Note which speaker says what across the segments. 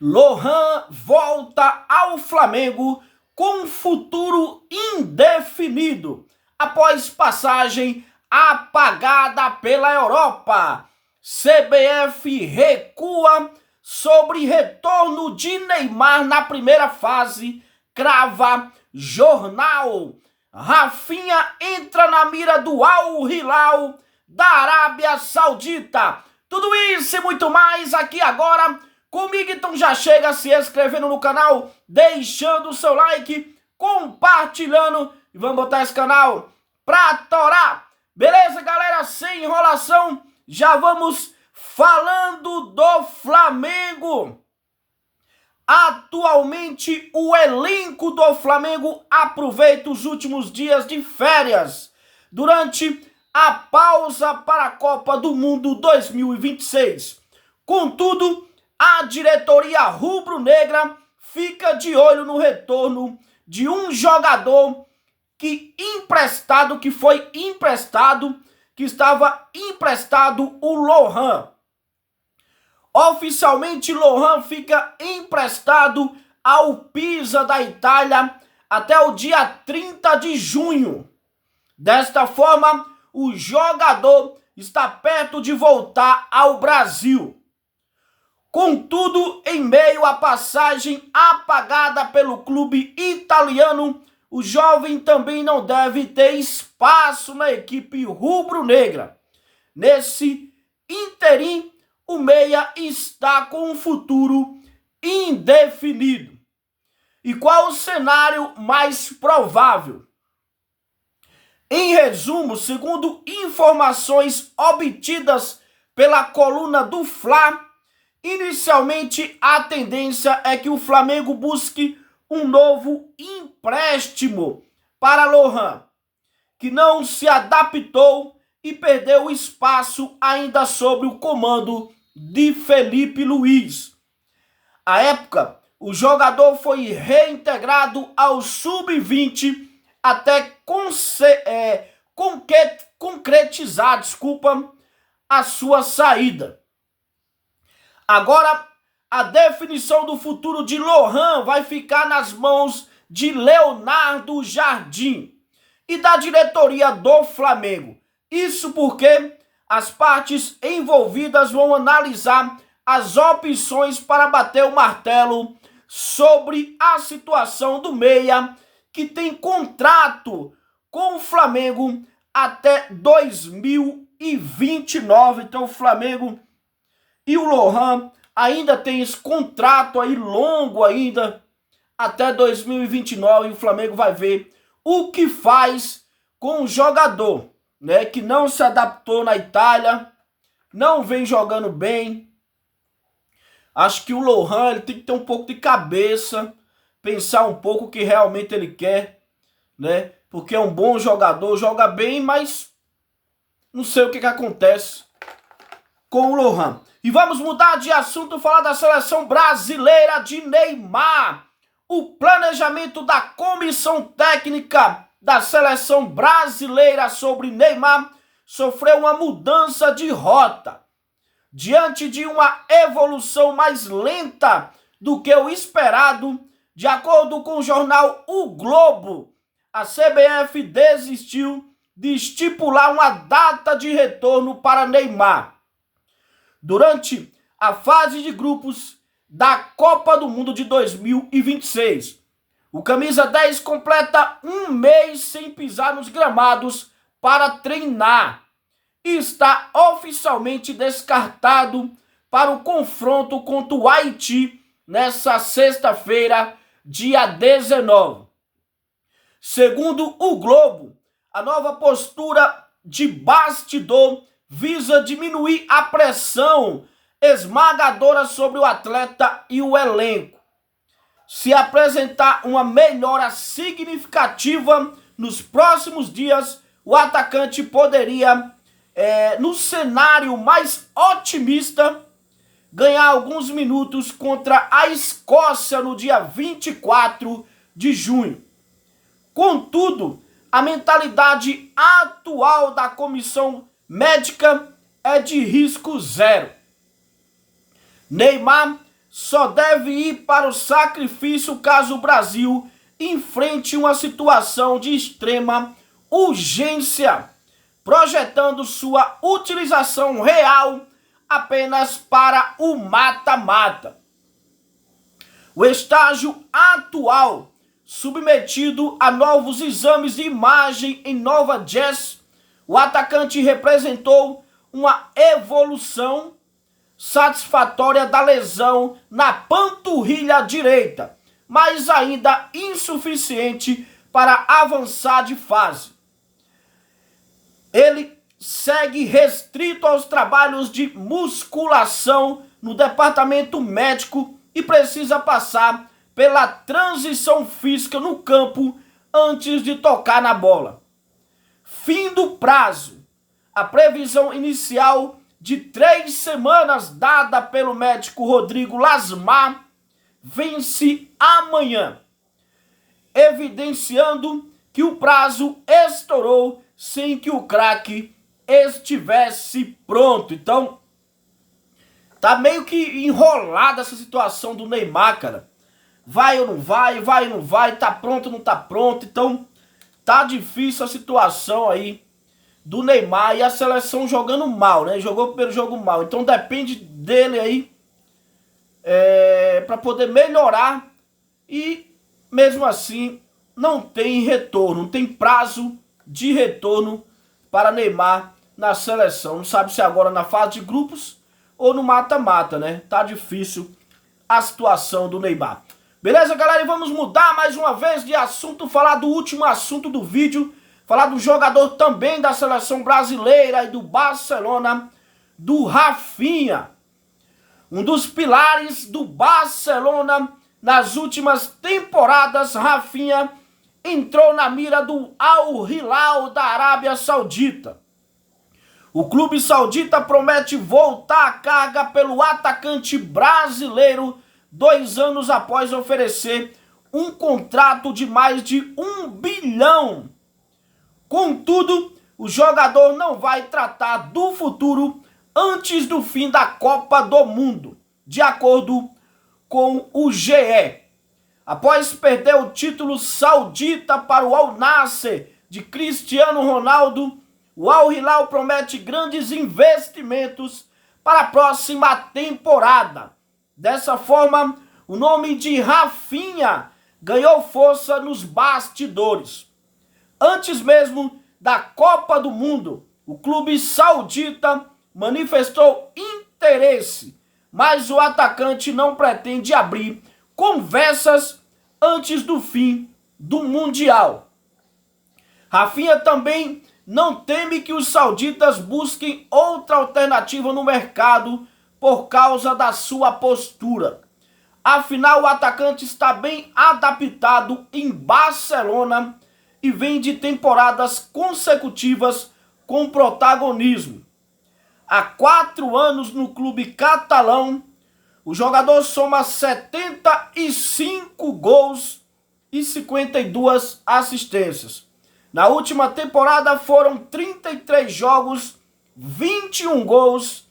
Speaker 1: Lohan volta ao Flamengo com futuro indefinido após passagem apagada pela Europa. CBF recua sobre retorno de Neymar na primeira fase, crava jornal. Rafinha entra na mira do Al Hilal da Arábia Saudita. Tudo isso e muito mais aqui agora comigo, então já chega se inscrevendo no canal, deixando o seu like, compartilhando e vamos botar esse canal pra torar. Beleza, galera? Sem enrolação, já vamos falando do Flamengo. Atualmente, o elenco do Flamengo aproveita os últimos dias de férias durante a pausa para a Copa do Mundo 2026. Contudo, a diretoria rubro-negra fica de olho no retorno de um jogador que estava emprestado, o Lohan. Oficialmente, Lohan fica emprestado ao Pisa da Itália até o dia 30 de junho. Desta forma, o jogador está perto de voltar ao Brasil. Contudo, em meio à passagem apagada pelo clube italiano, o jovem também não deve ter espaço na equipe rubro-negra. Nesse interim, o meia está com um futuro indefinido. E qual o cenário mais provável? Em resumo, segundo informações obtidas pela coluna do Fla, inicialmente a tendência é que o Flamengo busque um novo empréstimo para Lohan, que não se adaptou e perdeu espaço ainda sob o comando de Felipe Luiz. À época, o jogador foi reintegrado ao sub-20 até concretizar a sua saída. Agora, a definição do futuro de Lohan vai ficar nas mãos de Leonardo Jardim e da diretoria do Flamengo. Isso porque as partes envolvidas vão analisar as opções para bater o martelo sobre a situação do meia, que tem contrato com o Flamengo até 2029. Então o Flamengo e o Lohan ainda tem esse contrato aí longo ainda até 2029 e o Flamengo vai ver o que faz com o jogador, né, que não se adaptou na Itália, não vem jogando bem. Acho que o Lohan ele tem que ter um pouco de cabeça, pensar um pouco o que realmente ele quer, né? Porque é um bom jogador, joga bem, mas não sei o que acontece com o Lohan. E vamos mudar de assunto, falar da seleção brasileira de Neymar. O planejamento da comissão técnica da seleção brasileira sobre Neymar sofreu uma mudança de rota. Diante de uma evolução mais lenta do que o esperado, de acordo com o jornal O Globo, a CBF desistiu de estipular uma data de retorno para Neymar. Durante a fase de grupos da Copa do Mundo de 2026, o camisa 10 completa um mês sem pisar nos gramados para treinar e está oficialmente descartado para o confronto contra o Haiti nessa sexta-feira, dia 19. Segundo o Globo, a nova postura de bastidor visa diminuir a pressão esmagadora sobre o atleta e o elenco. Se apresentar uma melhora significativa nos próximos dias, o atacante poderia, no cenário mais otimista, ganhar alguns minutos contra a Escócia no dia 24 de junho. Contudo, a mentalidade atual da comissão médica é de risco zero. Neymar só deve ir para o sacrifício caso o Brasil enfrente uma situação de extrema urgência, projetando sua utilização real apenas para o mata-mata. O estágio atual, submetido a novos exames de imagem em Nova Jersey, o atacante representou uma evolução satisfatória da lesão na panturrilha direita, mas ainda insuficiente para avançar de fase. Ele segue restrito aos trabalhos de musculação no departamento médico e precisa passar pela transição física no campo antes de tocar na bola. Fim do prazo. A previsão inicial de 3 semanas dada pelo médico Rodrigo Lasmar vence amanhã, evidenciando que o prazo estourou sem que o craque estivesse pronto. Então, tá meio que enrolada essa situação do Neymar, cara. Vai ou não vai, vai ou não vai, tá pronto ou não tá pronto. Então, tá difícil a situação aí do Neymar e a seleção jogando mal, né? Jogou o primeiro jogo mal. Então, depende dele aí para poder melhorar. E, mesmo assim, não tem retorno, não tem prazo de retorno para Neymar na seleção. Não sabe se agora na fase de grupos ou no mata-mata, né? Tá difícil a situação do Neymar. Beleza, galera? E vamos mudar mais uma vez de assunto, falar do último assunto do vídeo, falar do jogador também da seleção brasileira e do Barcelona, do Rafinha. Um dos pilares do Barcelona nas últimas temporadas, Rafinha entrou na mira do Al Hilal da Arábia Saudita. O clube saudita promete voltar à carga pelo atacante brasileiro 2 anos após oferecer um contrato de mais de 1 bilhão. Contudo, o jogador não vai tratar do futuro antes do fim da Copa do Mundo, de acordo com o GE. Após perder o título saudita para o Al Nassr de Cristiano Ronaldo, o Al Hilal promete grandes investimentos para a próxima temporada. Dessa forma, o nome de Rafinha ganhou força nos bastidores. Antes mesmo da Copa do Mundo, o clube saudita manifestou interesse, mas o atacante não pretende abrir conversas antes do fim do Mundial. Rafinha também não teme que os sauditas busquem outra alternativa no mercado por causa da sua postura. Afinal, o atacante está bem adaptado em Barcelona e vem de temporadas consecutivas com protagonismo. Há 4 anos no clube catalão, o jogador soma 75 gols e 52 assistências. Na última temporada foram 33 jogos, 21 gols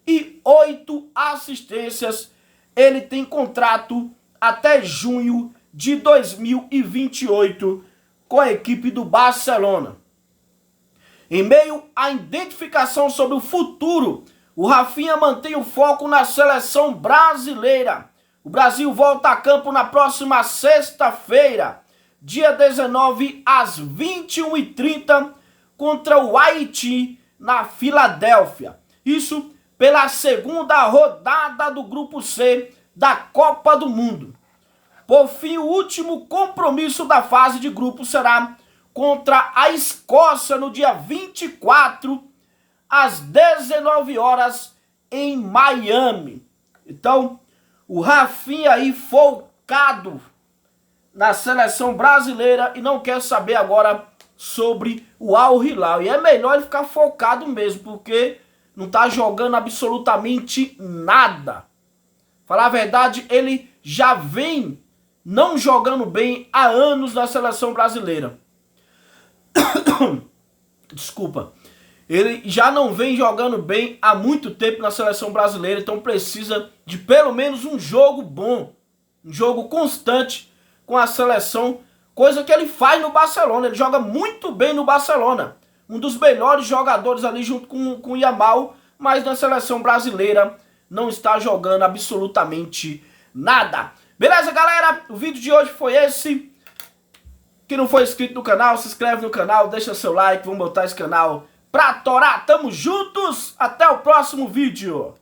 Speaker 1: e 8 assistências. Ele tem contrato até junho de 2028 com a equipe do Barcelona. Em meio à identificação sobre o futuro, o Rafinha mantém o foco na seleção brasileira. O Brasil volta a campo na próxima sexta-feira, dia 19, às 21h30, contra o Haiti, na Filadélfia. Isso pela 2ª rodada do Grupo C da Copa do Mundo. Por fim, o último compromisso da fase de grupo será contra a Escócia no dia 24, às 19 horas, em Miami. Então, o Rafinha aí focado na seleção brasileira e não quer saber agora sobre o Al Hilal. E é melhor ele ficar focado mesmo, porque não tá jogando absolutamente nada. Falar a verdade, ele já vem não jogando bem há anos na seleção brasileira. Desculpa. Ele já não vem jogando bem há muito tempo na seleção brasileira, então precisa de pelo menos um jogo bom, um jogo constante com a seleção, coisa que ele faz no Barcelona. Ele joga muito bem no Barcelona, um dos melhores jogadores ali junto com o Yamal, mas na seleção brasileira não está jogando absolutamente nada. Beleza, galera? O vídeo de hoje foi esse. Quem não for inscrito no canal, se inscreve no canal, deixa seu like, vamos botar esse canal pra torar. Tamo juntos, até o próximo vídeo.